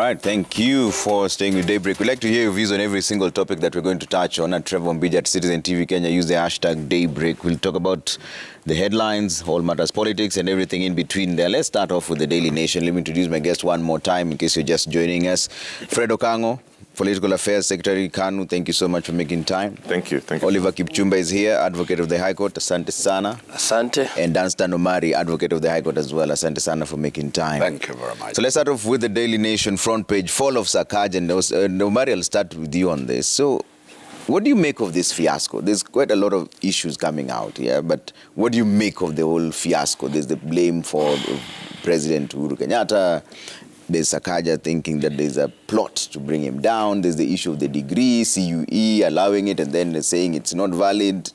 right, thank you for staying with Daybreak. We'd like to hear your views on every single topic that we're going to touch on. At Trevor Mbija at Citizen TV Kenya, use the hashtag Daybreak. We'll talk about the headlines, all matters politics, and everything in between there. Let's start off with the Daily Nation. Let me introduce my guest one more time in case you're just joining us. Fred Okango, Political Affairs Secretary. Kanu, thank you so much for making time. Thank you. Thank you. Oliver Kipchumba is here, Advocate of the High Court. Asante sana. Asante. And Danstan Omari, Advocate of the High Court as well. Asante sana for making time. Thank you very much. So let's start off with the Daily Nation front page, fall of Sakaja. And Omari, I'll start with you on this. So what do you make of this fiasco? There's quite a lot of issues coming out here, but what do you make of the whole fiasco? There's the blame for President Uhuru Kenyatta. There's Sakaja thinking that there's a plot to bring him down. There's the issue of the degree, CUE, allowing it, and then they're saying it's not valid.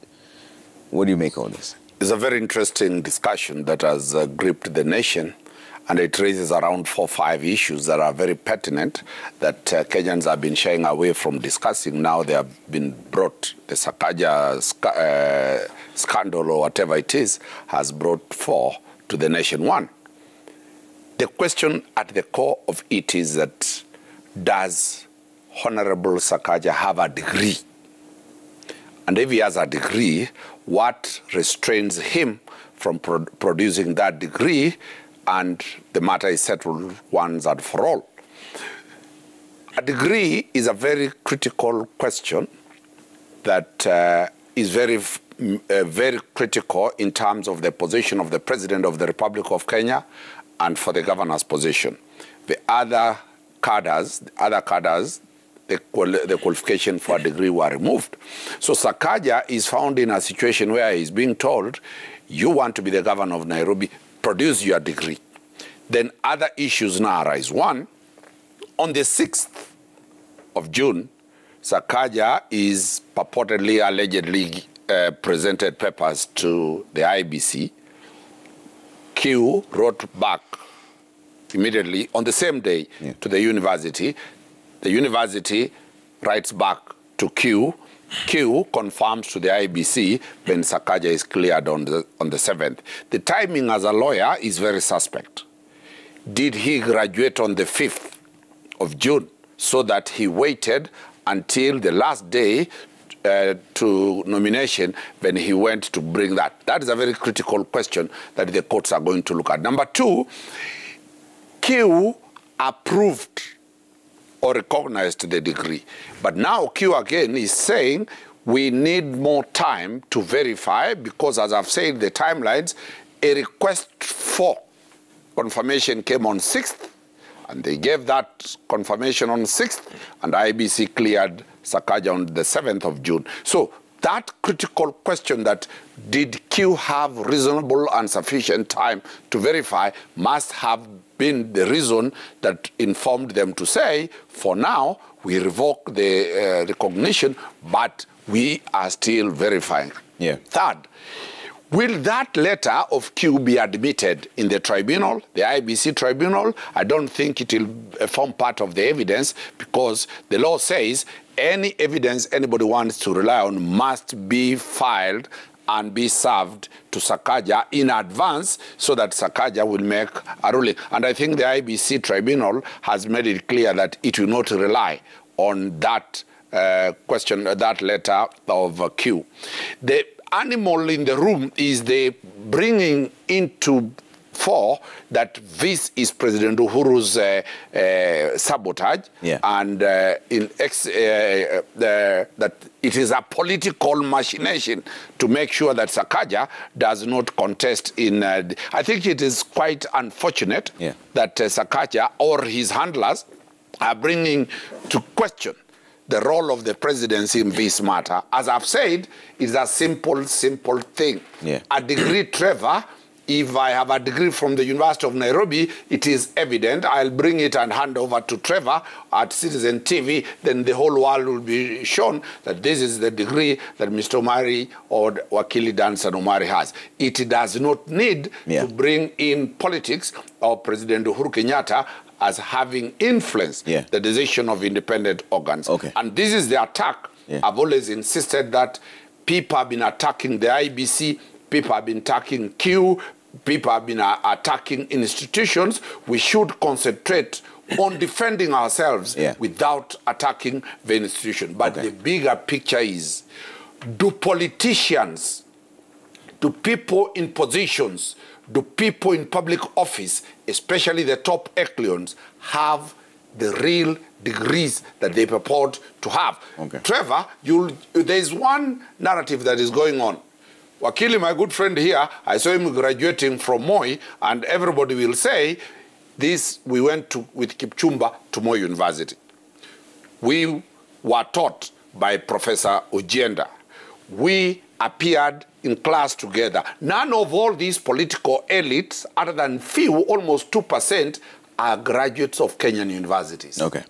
What do you make of this? It's a very interesting discussion that has gripped the nation, and it raises around 4 or 5 issues that are very pertinent that Kenyans have been shying away from discussing. Now they have been brought, the Sakaja scandal or whatever it is, has brought to the nation. One, the question at the core of it is that does Honorable Sakaja have a degree? And if he has a degree, what restrains him from producing that degree? And the matter is settled once and for all. A degree is a very critical question that is very critical in terms of the position of the President of the Republic of Kenya and for the governor's position. The other cadres, the qualification for a degree were removed. So Sakaja is found in a situation where he's being told, you want to be the governor of Nairobi, produce your degree. Then other issues now arise. One, on the 6th of June, Sakaja is purportedly, allegedly presented papers to the IBC. Q wrote back immediately on the same day to the university. The university writes back to Q. Q confirms to the IBC when Sakaja is cleared on the 7th. The timing as a lawyer is very suspect. Did he graduate on the 5th of June so that he waited until the last day to nomination when he went to bring that? That is a very critical question that the courts are going to look at. Number two, Q approved or recognized the degree. But now Q again is saying we need more time to verify because, as I've said, the timelines, a request for confirmation came on 6th, and they gave that confirmation on 6th, and IBC cleared Sakaja on the 7th of June. So that critical question that did Q have reasonable and sufficient time to verify must have been the reason that informed them to say, for now, we revoke the recognition, but we are still verifying. Yeah. Third, will that letter of Q be admitted in the tribunal, the IBC tribunal? I don't think it will form part of the evidence because the law says any evidence anybody wants to rely on must be filed and be served to Sakaja in advance so that Sakaja will make a ruling. And I think the IBC tribunal has made it clear that it will not rely on that question, that letter of Q. The animal in the room is the bringing into fore that this is President Uhuru's sabotage, and that it is a political machination to make sure that Sakaja does not contest in. I think it is quite unfortunate that Sakaja or his handlers are bringing to question the role of the presidency in this matter. As I've said, it's a simple thing. A degree, Trevor, if I have a degree from the University of Nairobi, it is evident. I'll bring it and hand over to Trevor at Citizen TV. Then the whole world will be shown that this is the degree that Mr. Omari or Wakili Dansan Omari has. It does not need to bring in politics or President Uhuru Kenyatta as having influenced the decision of independent organs. And this is the attack. I've always insisted that people have been attacking the IBC, people have been attacking Q, people have been attacking institutions. We should concentrate on defending ourselves Yeah. without attacking the institution. But Okay. the bigger picture is, do politicians, do people in positions, do people in public office, especially the top echelons, have the real degrees that they purport to have? Okay. Trevor, there's one narrative that is going on. Wakili, my good friend here, I saw him graduating from Moi, and everybody will say, we went with Kipchumba to Moi University. We were taught by Professor Ojienda. We appeared in class together. None of all these political elites, other than few, almost 2%, are graduates of Kenyan universities. Okay.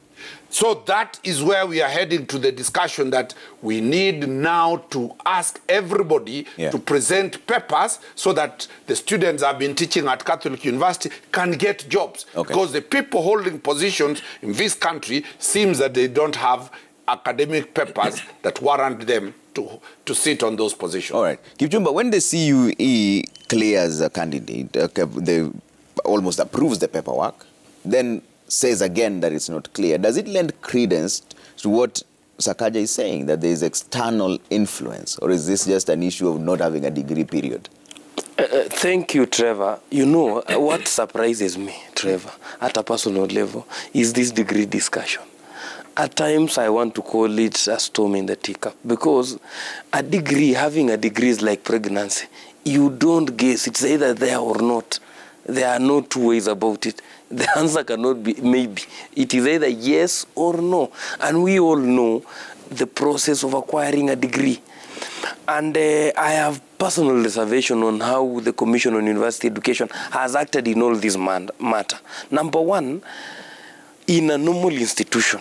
So that is where we are heading to the discussion that we need now to ask everybody to present papers so that the students I've been teaching at Catholic University can get jobs. Okay. Because the people holding positions in this country seems that they don't have academic papers that warrant them to sit on those positions. All right. Kipchumba, when the CUE clears a candidate, they almost approves the paperwork, then says again that it's not clear, does it lend credence to what Sakaja is saying, that there is external influence, or is this just an issue of not having a degree period? Thank you, Trevor. You know, what surprises me, Trevor, at a personal level, is this degree discussion. At times, I want to call it a storm in the teacup, because a degree, having a degree is like pregnancy. You don't guess. It's either there or not. There are no two ways about it. The answer cannot be maybe. It is either yes or no. And we all know the process of acquiring a degree. And I have personal reservation on how the Commission on University Education has acted in all this matter. Number one, in a normal institution,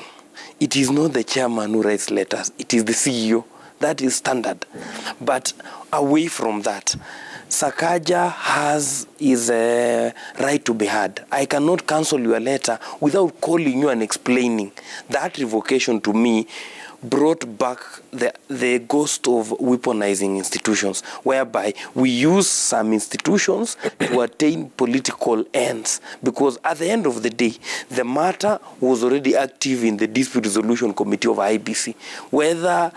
it is not the chairman who writes letters. It is the CEO. That is standard. But away from that, Sakaja has his right to be heard. I cannot cancel your letter without calling you and explaining. That revocation to me brought back the ghost of weaponizing institutions, whereby we use some institutions to attain political ends. Because at the end of the day, the matter was already active in the Dispute Resolution Committee of IBC. Whether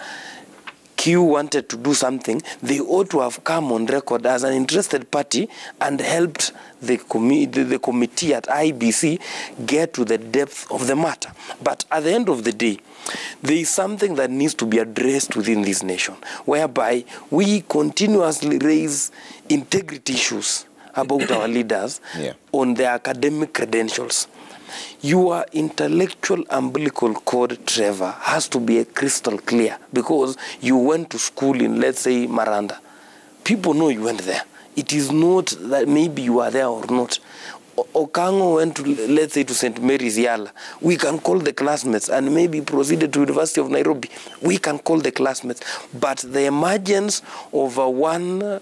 Q wanted to do something, they ought to have come on record as an interested party and helped the committee at IBC get to the depth of the matter. But at the end of the day, there is something that needs to be addressed within this nation, whereby we continuously raise integrity issues about our leaders on their academic credentials. Your intellectual umbilical cord, Trevor, has to be crystal clear, because you went to school in, let's say, Maranda. People know you went there. It is not that maybe you are there or not. Okango went to, let's say, to St. Mary's Yala. We can call the classmates, and maybe proceeded to University of Nairobi. We can call the classmates. But the emergence of a one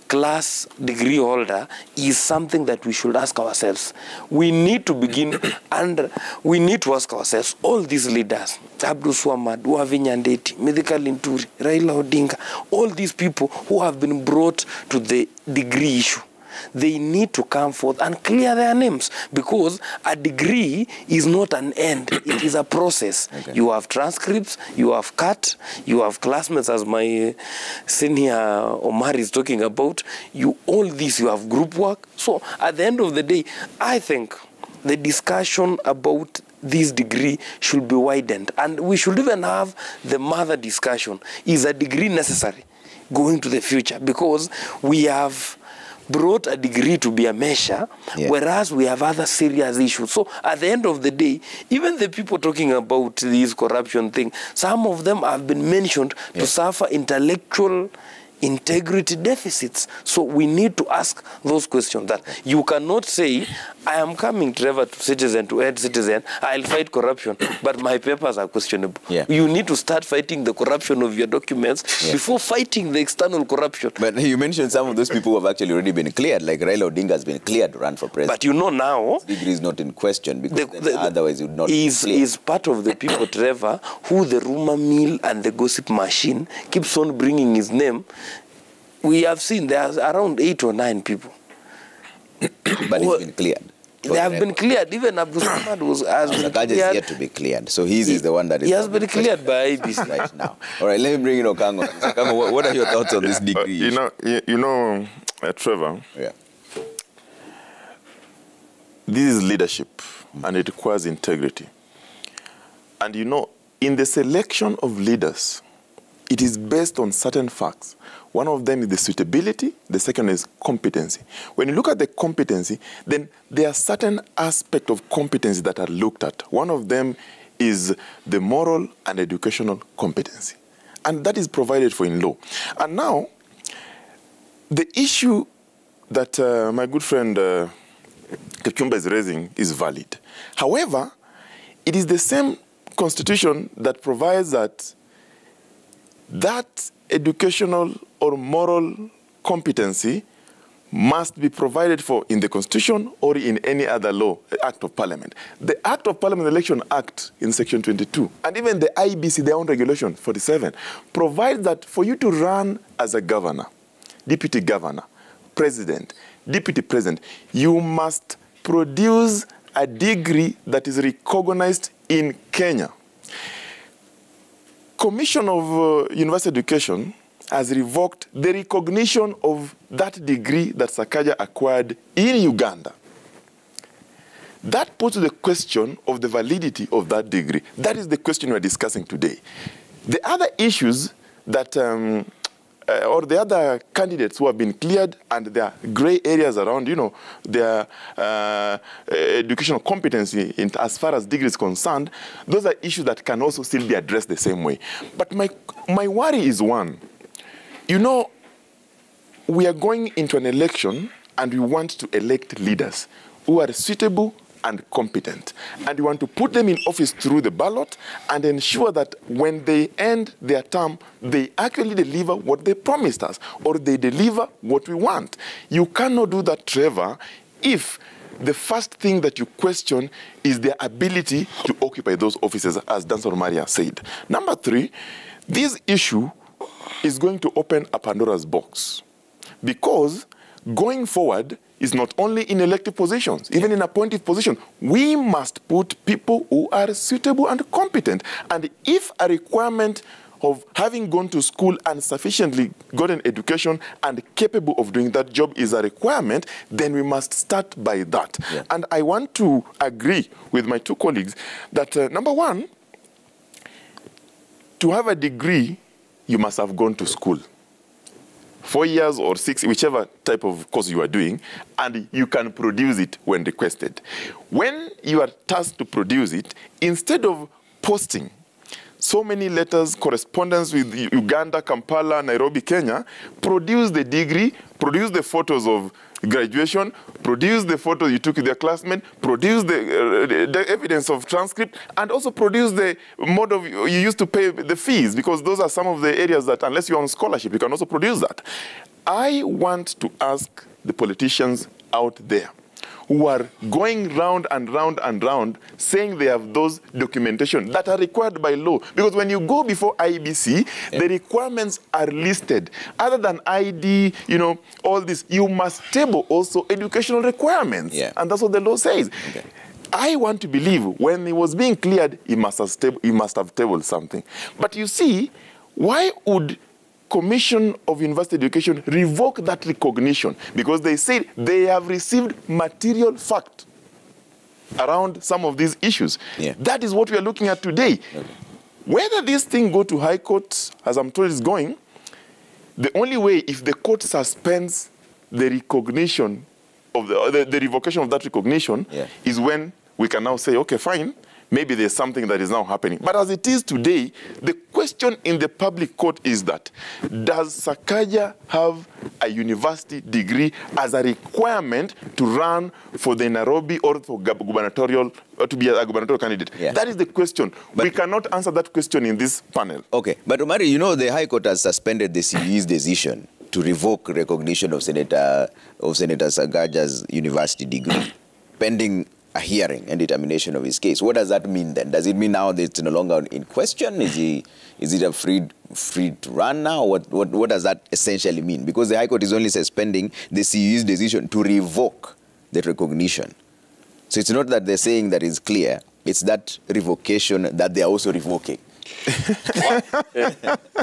class degree holder is something that we should ask ourselves. We need to begin, and we need to ask ourselves, all these leaders, Abdul Swamad, Wavinya Ndeti, Mithika Linturi, Raila Odinga, all these people who have been brought to the degree issue, they need to come forth and clear their names, because a degree is not an end. It is a process. Okay. You have transcripts, you have cut, you have classmates, as my senior Omar is talking about. All this, you have group work. So at the end of the day, I think the discussion about this degree should be widened. And we should even have the mother discussion. Is a degree necessary going to the future? Because we have brought a degree to be a measure, whereas we have other serious issues. So at the end of the day, even the people talking about this corruption thing, some of them have been mentioned to suffer intellectual integrity deficits. So we need to ask those questions. That you cannot say, I am coming, Trevor, to Citizen, to Ed Citizen, I'll fight corruption, but my papers are questionable. You need to start fighting the corruption of your documents before fighting the external corruption. But you mentioned some of those people who have actually already been cleared, like Raila Odinga has been cleared to run for president. But you know now, his degree is not in question, because otherwise it would not be clear. Is part of the people, Trevor, who the rumor mill and the gossip machine keeps on bringing his name. We have seen there's around 8 or 9 people. But he's been cleared. They have been cleared. Even Abu Samad has been Sakaja is cleared. yet to be cleared. So he is the one that is... He has been cleared by IBC. right now. All right, let me bring in Okango. Okango, what are your thoughts on this degree? Trevor, Yeah. this is leadership, and it requires integrity. And in the selection of leaders, it is based on certain facts. One of them is the suitability, the second is competency. When you look at the competency, then there are certain aspects of competency that are looked at. One of them is the moral and educational competency. And that is provided for in law. And now, the issue that my good friend Kipchumba is raising is valid. However, it is the same constitution that provides that educational or moral competency must be provided for in the Constitution or in any other law, Act of Parliament. The Act of Parliament Election Act in Section 22, and even the IBC, their own regulation, 47, provides that for you to run as a governor, deputy governor, president, deputy president, you must produce a degree that is recognized in Kenya. Commission of University Education has revoked the recognition of that degree that Sakaja acquired in Uganda. That puts the question of the validity of that degree. That is the question we're discussing today. The other issues that, or the other candidates who have been cleared and there are gray areas around, their educational competency as far as degree is concerned, those are issues that can also still be addressed the same way. But my worry is one. We are going into an election and we want to elect leaders who are suitable and competent. And we want to put them in office through the ballot and ensure that when they end their term, they actually deliver what they promised us or they deliver what we want. You cannot do that, Trevor, if the first thing that you question is their ability to occupy those offices, as Danson Maria said. Number three, this issue is going to open a Pandora's box because going forward is not only in elective positions, even in appointive positions, we must put people who are suitable and competent. And if a requirement of having gone to school and sufficiently gotten education and capable of doing that job is a requirement, then we must start by that. Yeah. And I want to agree with my two colleagues that, number one, to have a degree, you must have gone to school. 4 years or 6, whichever type of course you are doing, and you can produce it when requested. When you are tasked to produce it, instead of posting so many letters, correspondence with Uganda, Kampala, Nairobi, Kenya, produce the degree, produce the photos of graduation, produce the photos you took with your classmate, produce the evidence of transcript, and also produce the mode of you used to pay the fees, because those are some of the areas that, unless you're on scholarship, you can also produce that. I want to ask the politicians out there who are going round and round and round saying they have those documentation that are required by law. Because when you go before IBC, the requirements are listed. Other than ID, all this, you must table also educational requirements. And that's what the law says. I want to believe when he was being cleared, he must have tabled something. But you see, why would Commission of University Education revoke that recognition? Because they said they have received material fact around some of these issues. That is what we are looking at today. Whether this thing go to High Court, as I'm told it's going, the only way, if the court suspends the recognition of the revocation of that recognition, is when we can now say, okay, fine, maybe there's something that is now happening. But as it is today, the question in the public court is that, does Sakaja have a university degree as a requirement to run for the Nairobi or for gubernatorial, or to be a gubernatorial candidate? That is the question. But we cannot answer that question in this panel. Okay. But Omari, the High Court has suspended the CUE's decision to revoke recognition of Senator Sakaja's university degree, pending a hearing and determination of his case. What does that mean then? Does it mean now that it's no longer in question? Is it a free to run now? What does that essentially mean? Because the High Court is only suspending the CUE's decision to revoke the recognition. So it's not that they're saying that is clear, it's that revocation that they are also revoking.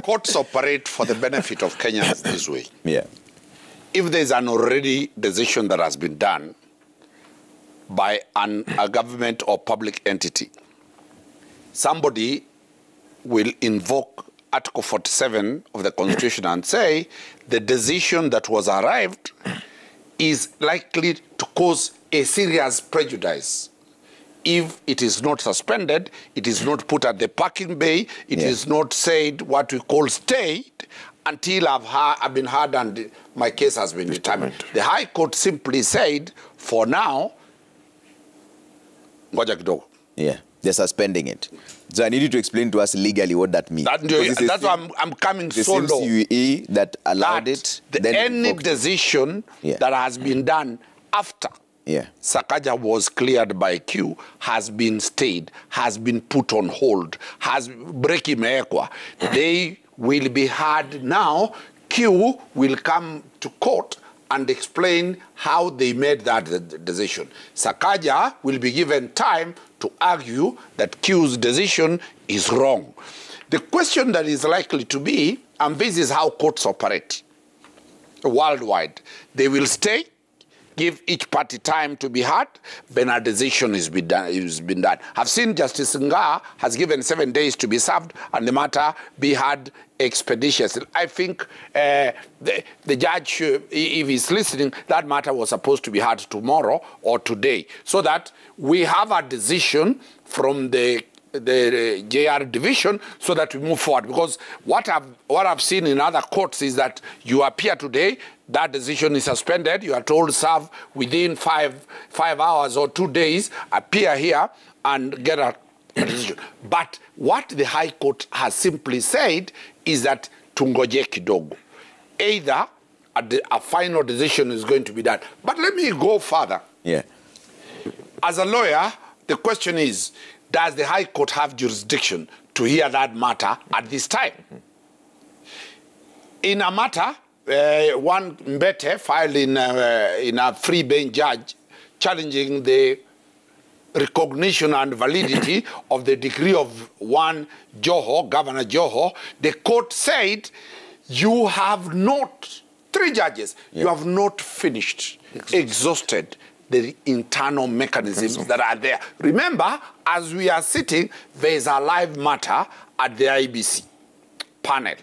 Courts operate for the benefit of Kenyans this way. Yeah. If there's an already decision that has been done by a government or public entity, somebody will invoke Article 47 of the Constitution and say the decision that was arrived is likely to cause a serious prejudice. If it is not suspended, it is not put at the parking bay, it is not said what we call stayed until I've been heard and my case has been determined. The High Court simply said, for now, ngoja kidogo. Yeah, they're suspending it. So I need you to explain to us legally what that means. That's why I'm coming the so same low. CUE that allowed it. Any decision that has been done after Sakaja was cleared by Q has been stayed, has been put on hold, has breaking meekwa. They will be heard now. Q will come to court and explain how they made that decision. Sakaja will be given time to argue that Q's decision is wrong. The question that is likely to be, and this is how courts operate worldwide, they will stay, give each party time to be heard, then a decision is been done. I've seen Justice Nga has given 7 days to be served and the matter be heard expeditiously. I think the judge, if he's listening, that matter was supposed to be heard tomorrow or today, so that we have a decision from the JR division so that we move forward. Because what I've seen in other courts is that you appear today, that decision is suspended, you are told to serve within five hours or 2 days, appear here and get a decision. But what the High Court has simply said is that tungoje kidogo. Either a final decision is going to be done. But let me go further. Yeah. As a lawyer, the question is, does the High Court have jurisdiction to hear that matter at this time? In a matter, one Mbete filed in a free bench judge challenging the recognition and validity of the decree of one Joho, Governor Joho. The court said, you have not, 3 judges, you have not finished, exhausted the internal mechanisms that are there. Remember, as we are sitting, there is a live matter at the IBC panel.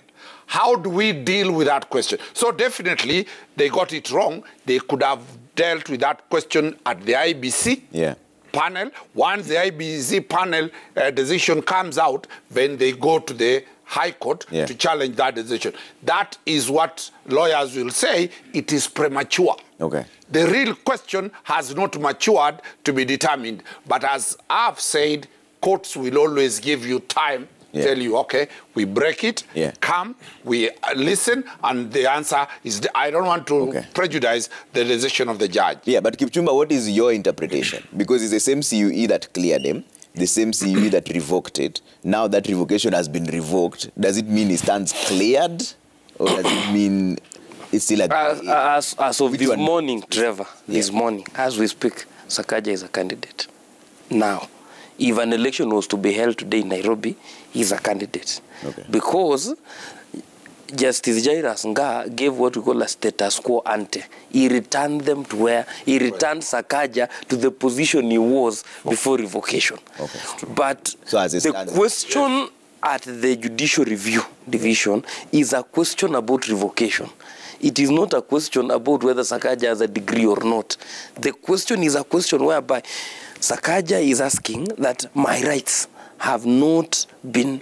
How do we deal with that question? So definitely, they got it wrong. They could have dealt with that question at the IBC panel. Once the IBC panel decision comes out, then they go to the High Court to challenge that decision. That is what lawyers will say, it is premature. Okay. The real question has not matured to be determined. But as I've said, courts will always give you time, tell you, okay, we break it, come, we listen, and the answer is, I don't want to prejudice the decision of the judge. Yeah, but Kipchumba, what is your interpretation? Because it's the same CUE that cleared him, the same CUE that revoked it. Now that revocation has been revoked, does it mean it stands cleared? Or does it mean it's still as of this morning, Trevor, this morning, as we speak, Sakaja is a candidate. Now, if an election was to be held today in Nairobi, he's a candidate. Because Justice Jairus Nga gave what we call a status quo ante. He returned them to where, he returned Sakaja to the position he was before revocation. But so the question at the Judicial Review Division is a question about revocation. It is not a question about whether Sakaja has a degree or not. The question is a question whereby Sakaja is asking that my rights have not been,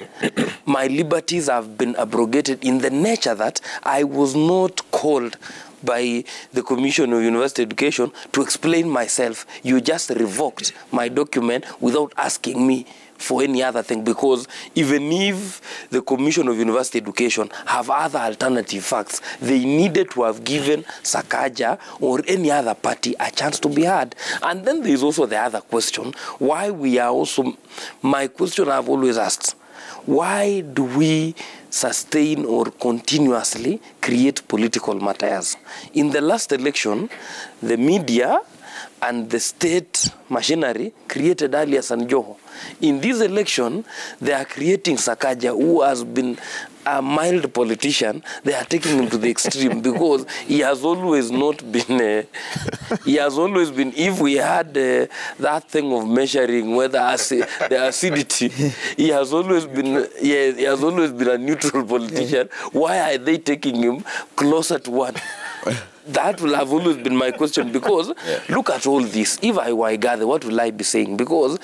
my liberties have been abrogated in the nature that I was not called by the Commission of University Education to explain myself. You just revoked my document without asking me for any other thing, because even if the Commission of University Education have other alternative facts, they needed to have given Sakaja or any other party a chance to be heard. And then there is also the other question, why we are also, my question I've always asked, why do we sustain or continuously create political martyrs? In the last election, the media and the state machinery created alias and Joho. In this election, they are creating Sakaja, who has been a mild politician. They are taking him to the extreme because he has always not been, he has always been, if we had that thing of measuring whether the acidity, he has always been, he has always been a neutral politician. Why are they taking him closer to one? That will have always been my question, because look at all this. If I were Igathe, what will I be saying? Because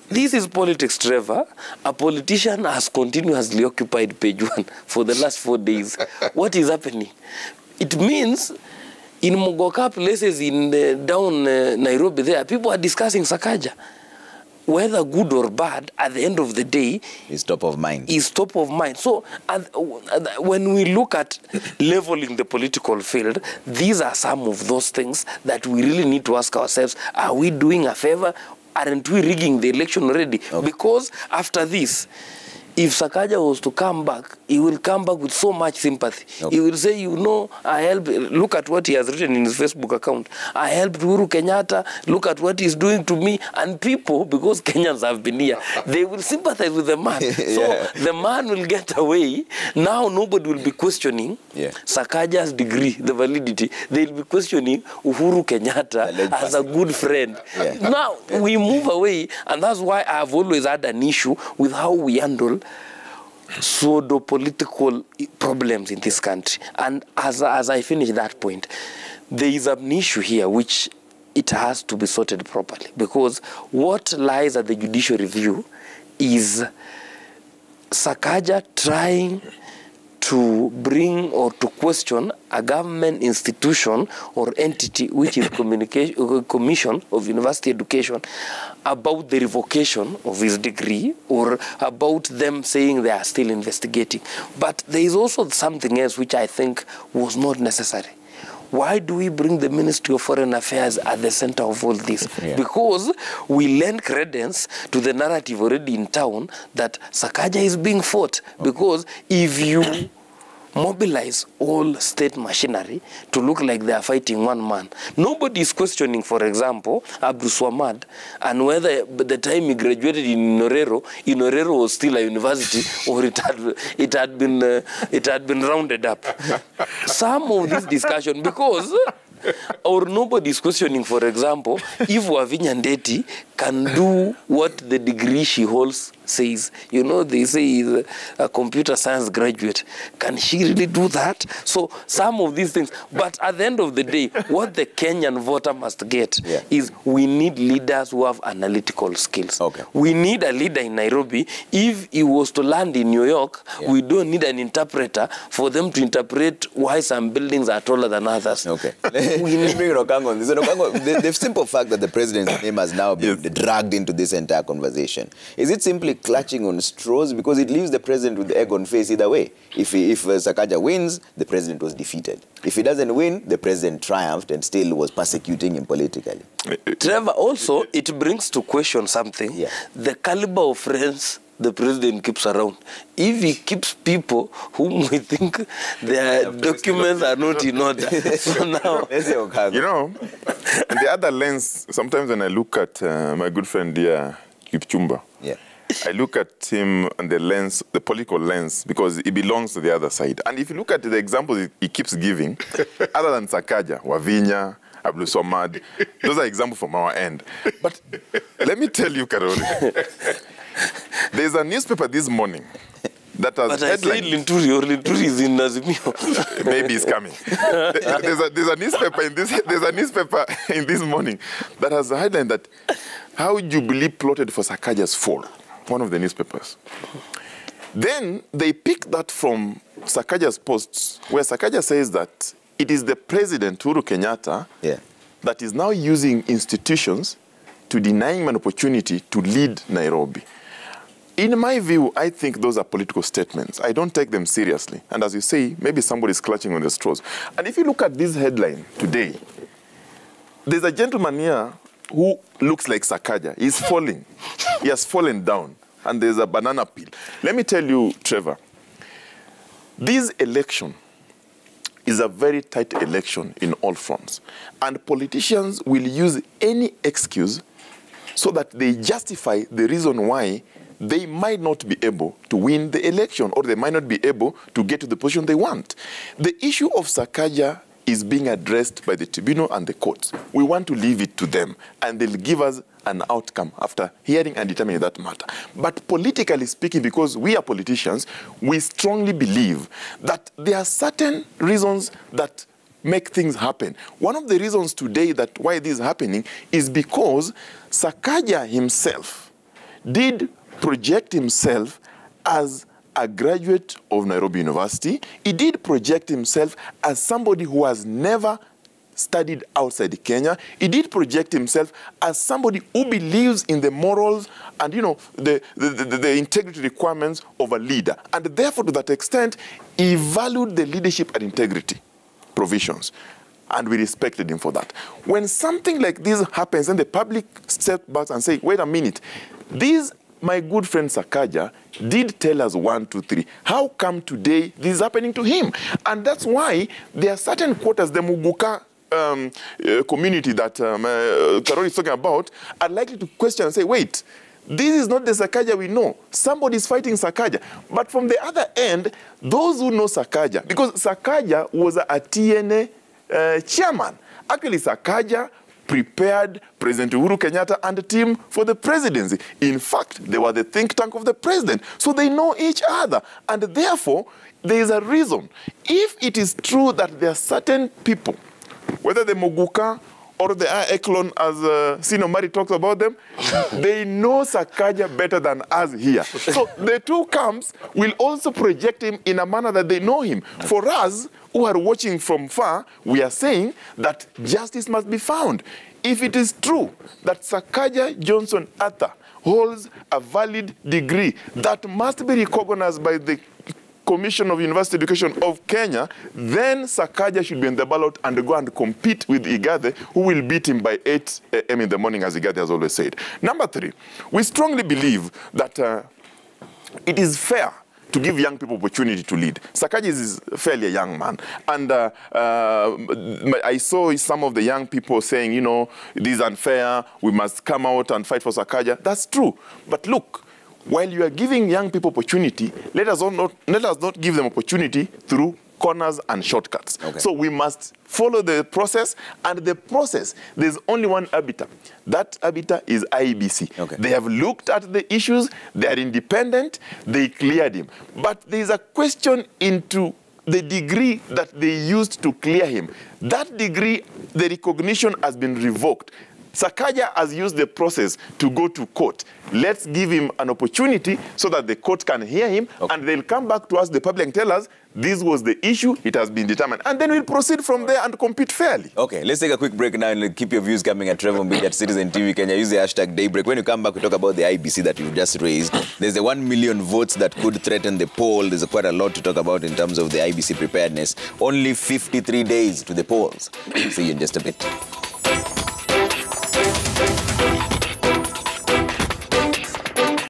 this is politics, Trevor. A politician has continuously occupied page 1 for the last 4 days. What is happening? It means in Mogoka places in down Nairobi there, people are discussing Sakaja. Whether good or bad, at the end of the day, is top of mind. Is top of mind. So when we look at leveling the political field, these are some of those things that we really need to ask ourselves. Are we doing a favor? Aren't we rigging the election already? Okay. Because after this, if Sakaja was to come back, he will come back with so much sympathy. Okay. He will say, you know, I helped. Look at what he has written in his Facebook account. I helped Uhuru Kenyatta. Look at what he's doing to me. And people, because Kenyans have been here, they will sympathize with the man. So the man will get away. Now nobody will be questioning Sakaja's degree, the validity. They'll be questioning Uhuru Kenyatta as a good friend. Now we move away, and that's why I've always had an issue with how we handle pseudo-political problems in this country. And as I finish that point, there is an issue here which it has to be sorted properly, because what lies at the judicial review is Sakaja trying to bring or to question a government institution or entity which is Commission of University Education about the revocation of his degree, or about them saying they are still investigating. But there is also something else which I think was not necessary. Why do we bring the Ministry of Foreign Affairs at the center of all this? Because we lend credence to the narrative already in town that Sakaja is being fought. Because if you mobilize all state machinery to look like they are fighting one man, nobody is questioning, for example, Abdul Swamad, and whether by the time he graduated in Inorero was still a university, or it had been rounded up. Some of this discussion, because or nobody is questioning, for example, if Wavinya Ndeti can do what the degree she holds says. You know, they say he's a computer science graduate. Can she really do that? So some of these things. But at the end of the day, what the Kenyan voter must get is we need leaders who have analytical skills. We need a leader in Nairobi. If he was to land in New York, we don't need an interpreter for them to interpret why some buildings are taller than others. Let's bring Rokango on this. Rokango, the simple fact that the president's name has now been dragged into this entire conversation, is it simply clutching on straws? Because it leaves the president with the egg on face either way. If Sakaja wins, the president was defeated. If he doesn't win, the president triumphed and still was persecuting him politically. Trevor, also, it brings to question something. The caliber of friends the president keeps around. If he keeps people whom we think their documents are not in order. So now, you know, in the other lens, sometimes when I look at my good friend here, Kipchumba, I look at him on the lens, the political lens, because he belongs to the other side. And if you look at the examples he keeps giving, other than Sakaja, Wavinya, Abdul Swamad, those are examples from our end. But let me tell you, Karoli, there's a newspaper this morning that has headline. Linturi is in Nazimio. Maybe it's coming. There's a newspaper in this morning that has a headline that how Jubilee plotted for Sakaja's fall. One of the newspapers. Then they picked that from Sakaja's posts, where Sakaja says that it is the president, Uhuru Kenyatta, that is now using institutions to deny him an opportunity to lead Nairobi. In my view, I think those are political statements. I don't take them seriously. And as you say, maybe somebody's clutching on the straws. And if you look at this headline today, there's a gentleman here who looks like Sakaja. He's falling. He has fallen down. And there's a banana peel. Let me tell you, Trevor, this election is a very tight election in all fronts. And politicians will use any excuse so that they justify the reason why they might not be able to win the election, or they might not be able to get to the position they want. The issue of Sakaja is being addressed by the tribunal and the courts. We want to leave it to them, and they'll give us an outcome after hearing and determining that matter. But politically speaking, because we are politicians, we strongly believe that there are certain reasons that make things happen. One of the reasons today that why this is happening is because Sakaja himself did project himself as a graduate of Nairobi University. He did project himself as somebody who has never studied outside Kenya. He did project himself as somebody who believes in the morals and, you know, the integrity requirements of a leader. And therefore, to that extent, he valued the leadership and integrity provisions. And we respected him for that. When something like this happens, and the public steps back and say, wait a minute, my good friend Sakaja did tell us 1, 2, 3. How come today this is happening to him? And that's why there are certain quarters, the Muguka community that Karoli is talking about, are likely to question and say, wait, this is not the Sakaja we know. Somebody is fighting Sakaja. But from the other end, those who know Sakaja, because Sakaja was a TNA chairman. Actually, Sakaja prepared President Uhuru Kenyatta and the team for the presidency. In fact, they were the think tank of the president. So they know each other. And therefore, there is a reason. If it is true that there are certain people, whether the Moguka or the Eklon, as Sino Mari talks about them, they know Sakaja better than us here. So the two camps will also project him in a manner that they know him. For us, who are watching from far, we are saying that justice must be found. If it is true that Sakaja Johnson Arthur holds a valid degree that must be recognized by the Commission of University Education of Kenya, then Sakaja should be in the ballot and go and compete with Igathe, who will beat him by 8 a.m. in the morning, as Igathe has always said. Number 3, we strongly believe that it is fair to give young people opportunity to lead. Sakaja is fairly a young man. And I saw some of the young people saying, you know, this is unfair, we must come out and fight for Sakaja. That's true. But look, while you are giving young people opportunity, let us not give them opportunity through corners and shortcuts. Okay. So we must follow the process, and the process, there's only one arbiter. That arbiter is IEBC. Okay. They have looked at the issues, they are independent, they cleared him. But there's a question into the degree that they used to clear him. That degree, the recognition has been revoked. Sakaja has used the process to go to court. Let's give him an opportunity so that the court can hear him, okay, and they'll come back to us, the public, and tell us this was the issue, it has been determined. And then we'll proceed from there and compete fairly. Okay, let's take a quick break now and keep your views coming at Trevor Mbidi at Citizen TV Kenya. Use the hashtag Daybreak. When you come back, we talk about the IBC that you've just raised. There's the 1 million votes that could threaten the poll. There's quite a lot to talk about in terms of the IBC preparedness. Only 53 days to the polls. See you in just a bit.